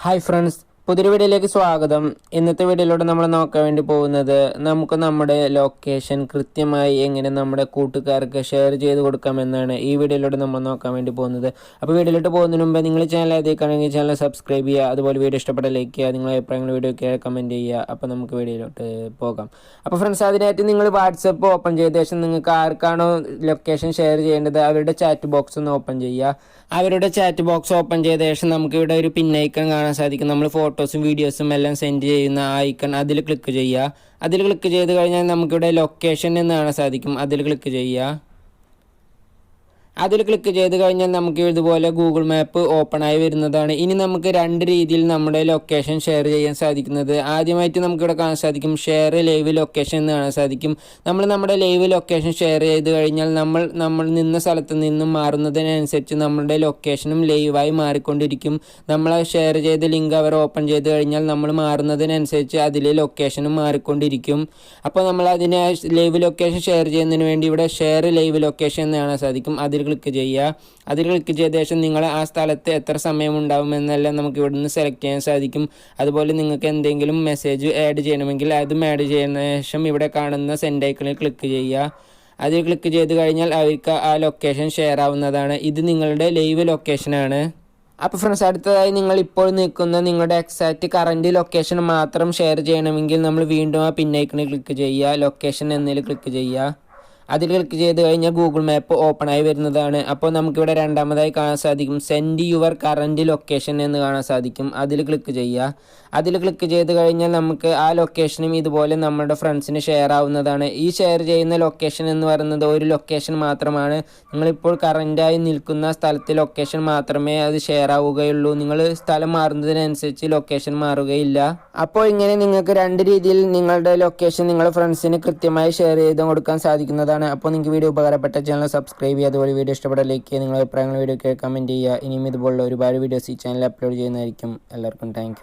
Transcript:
Hi friends, പുതിയൊരു വീഡിയോയിലേക്ക് സ്വാഗതം. ഇന്നത്തെ വീഡിയോയിലൂടെ നമ്മൾ നോക്കാൻ വേണ്ടി പോകുന്നത് നമുക്ക് നമ്മുടെ ലൊക്കേഷൻ കൃത്യമായി എങ്ങനെ നമ്മുടെ കൂട്ടുകാർക്ക് ഷെയർ ചെയ്ത് കൊടുക്കാമെന്നാണ് ഈ വീഡിയോയിലൂടെ നമ്മൾ നോക്കാൻ വേണ്ടി പോകുന്നത്. അപ്പോൾ വീഡിയോയിലോട്ട് പോകുന്നതിന് മുമ്പ് നിങ്ങൾ ചാനൽ ആദ്യമാണെങ്കിൽ ചാനൽ സബ്സ്ക്രൈബ് ചെയ്യുക, അതുപോലെ വീഡിയോ ഇഷ്ടപ്പെട്ട ലൈക്ക് ചെയ്യുക, നിങ്ങളുടെ അഭിപ്രായങ്ങൾ വീഡിയോയ്ക്ക് കമൻറ്റ് ചെയ്യുക. അപ്പോൾ നമുക്ക് വീഡിയോയിലോട്ട് പോകാം. അപ്പോൾ ഫ്രണ്ട്സ്, അതിനായിട്ട് നിങ്ങൾ വാട്സപ്പ് ഓപ്പൺ ചെയ്ത ശേഷം നിങ്ങൾക്ക് ആർക്കാണോ ലൊക്കേഷൻ ഷെയർ ചെയ്യേണ്ടത് അവരുടെ ചാറ്റ് ബോക്സ് ഒന്ന് ഓപ്പൺ ചെയ്യുക. അവരുടെ ചാറ്റ് ബോക്സ് ഓപ്പൺ ചെയ്ത ശേഷം നമുക്ക് ഇവിടെ ഒരു പിൻ ഐക്കൺ കാണാൻ സാധിക്കും. നമ്മൾ ഫോട്ടോസും വീഡിയോസും എല്ലാം സെൻഡ് ചെയ്യുന്ന ആ ഐക്കൺ അതിൽ ക്ലിക്ക് ചെയ്യുക. അതിൽ ക്ലിക്ക് ചെയ്ത് കഴിഞ്ഞാൽ നമുക്കിവിടെ ലൊക്കേഷൻ എന്ന് കാണാൻ സാധിക്കും. അതിൽ ക്ലിക്ക് ചെയ്യുക. അതിൽ ക്ലിക്ക് ചെയ്ത് കഴിഞ്ഞാൽ നമുക്ക് ഇതുപോലെ ഗൂഗിൾ മാപ്പ് ഓപ്പൺ ആയി വരുന്നതാണ്. ഇനി നമുക്ക് രണ്ട് രീതിയിൽ നമ്മുടെ ലൊക്കേഷൻ ഷെയർ ചെയ്യാൻ സാധിക്കുന്നത്. ആദ്യമായിട്ട് നമുക്കിവിടെ കാണാൻ സാധിക്കും ഷെയർ ലൈവ് ലൊക്കേഷൻ എന്ന് കാണാൻ സാധിക്കും. നമ്മൾ നമ്മുടെ ലൈവ് ലൊക്കേഷൻ ഷെയർ ചെയ്ത് കഴിഞ്ഞാൽ നമ്മൾ നിന്ന സ്ഥലത്ത് നിന്നും മാറുന്നതിനനുസരിച്ച് നമ്മുടെ ലൊക്കേഷനും ലൈവായി മാറിക്കൊണ്ടിരിക്കും. നമ്മൾ ഷെയർ ചെയ്ത ലിങ്ക് അവർ ഓപ്പൺ ചെയ്ത് കഴിഞ്ഞാൽ നമ്മൾ മാറുന്നതിനനുസരിച്ച് അതിലെ ലൊക്കേഷനും മാറിക്കൊണ്ടിരിക്കും. അപ്പോൾ നമ്മൾ അതിനെ ലൈവ് ലൊക്കേഷൻ ഷെയർ ചെയ്യുന്നതിന് വേണ്ടി ഇവിടെ ഷെയർ ലൈവ് ലൊക്കേഷൻ എന്ന് കാണാൻ സാധിക്കും. അതിൽ ക്ലിക്ക് ചെയ്യുക. അതിൽ ക്ലിക്ക് ചെയ്ത ശേഷം നിങ്ങൾ ആ സ്ഥലത്ത് എത്ര സമയം ഉണ്ടാവുമെന്നെല്ലാം നമുക്ക് ഇവിടുന്ന് സെലക്ട് ചെയ്യാൻ സാധിക്കും. അതുപോലെ നിങ്ങൾക്ക് എന്തെങ്കിലും മെസ്സേജ് ആഡ് ചെയ്യണമെങ്കിൽ അതും ആഡ് ചെയ്യുന്ന ശേഷം ഇവിടെ കാണുന്ന സെൻഡ് ഐക്കണിൽ ക്ലിക്ക് ചെയ്യുക. അതിൽ ക്ലിക്ക് ചെയ്ത് കഴിഞ്ഞാൽ അവർക്ക് ആ ലൊക്കേഷൻ ഷെയർ ആവുന്നതാണ്. ഇത് നിങ്ങളുടെ ലൈവ് ലൊക്കേഷനാണ്. അപ്പോൾ ഫ്രണ്ട്സ്, അടുത്തതായി നിങ്ങൾ ഇപ്പോൾ നിൽക്കുന്ന നിങ്ങളുടെ എക്സാക്റ്റ് കറൻറ്റ് ലൊക്കേഷൻ മാത്രം ഷെയർ ചെയ്യണമെങ്കിൽ നമ്മൾ വീണ്ടും ആ പിൻ ഐക്കണിൽ ക്ലിക്ക് ചെയ്യുക. ലൊക്കേഷൻ എന്നതിൽ ക്ലിക്ക് ചെയ്യുക. അതിൽ ക്ലിക്ക് ചെയ്ത് കഴിഞ്ഞാൽ ഗൂഗിൾ മാപ്പ് ഓപ്പൺ ആയി വരുന്നതാണ്. അപ്പോൾ നമുക്കിവിടെ രണ്ടാമതായി കാണാൻ സാധിക്കും സെൻഡ് യുവർ കറൻറ്റ് ലൊക്കേഷൻ എന്ന് കാണാൻ സാധിക്കും. അതിൽ ക്ലിക്ക് ചെയ്യുക. അതിൽ ക്ലിക്ക് ചെയ്ത് കഴിഞ്ഞാൽ നമുക്ക് ആ ലൊക്കേഷനും ഇതുപോലെ നമ്മുടെ ഫ്രണ്ട്സിന് ഷെയർ ആവുന്നതാണ്. ഈ ഷെയർ ചെയ്യുന്ന ലൊക്കേഷൻ എന്ന് പറയുന്നത് ഒരു ലൊക്കേഷൻ മാത്രമാണ്. നിങ്ങളിപ്പോൾ കറൻറ്റായി നിൽക്കുന്ന സ്ഥലത്തെ ലൊക്കേഷൻ മാത്രമേ അത് ഷെയർ ആവുകയുള്ളൂ. നിങ്ങൾ സ്ഥലം മാറുന്നതിനനുസരിച്ച് ലൊക്കേഷൻ മാറുകയില്ല. അപ്പോൾ ഇങ്ങനെ നിങ്ങൾക്ക് രണ്ട് രീതിയിൽ നിങ്ങളുടെ ലൊക്കേഷൻ നിങ്ങളുടെ ഫ്രണ്ട്സിന് കൃത്യമായി ഷെയർ ചെയ്ത് കൊടുക്കാൻ സാധിക്കുന്നതാണ്. അപ്പോൾ നിങ്ങൾക്ക് വീഡിയോ ഉപകാരപ്പെട്ട ചാനൽ സബ്സ്ക്രൈബ് ചെയ്യുക, അതുപോലെ വീഡിയോ ഇഷ്ടപ്പെട്ട ലൈക്ക് ചെയ്യുക, നിങ്ങളുടെ അഭിപ്രായങ്ങൾ വീഡിയോയ്ക്ക് കമൻറ്റ് ചെയ്യുക. ഇനിയും ഇതുപോലുള്ള ഒരുപാട് വീഡിയോസ് ഈ ചാനൽ അപ്ലോഡ് ചെയ്യുന്നതായിരിക്കും. എല്ലാവർക്കും താങ്ക് യു.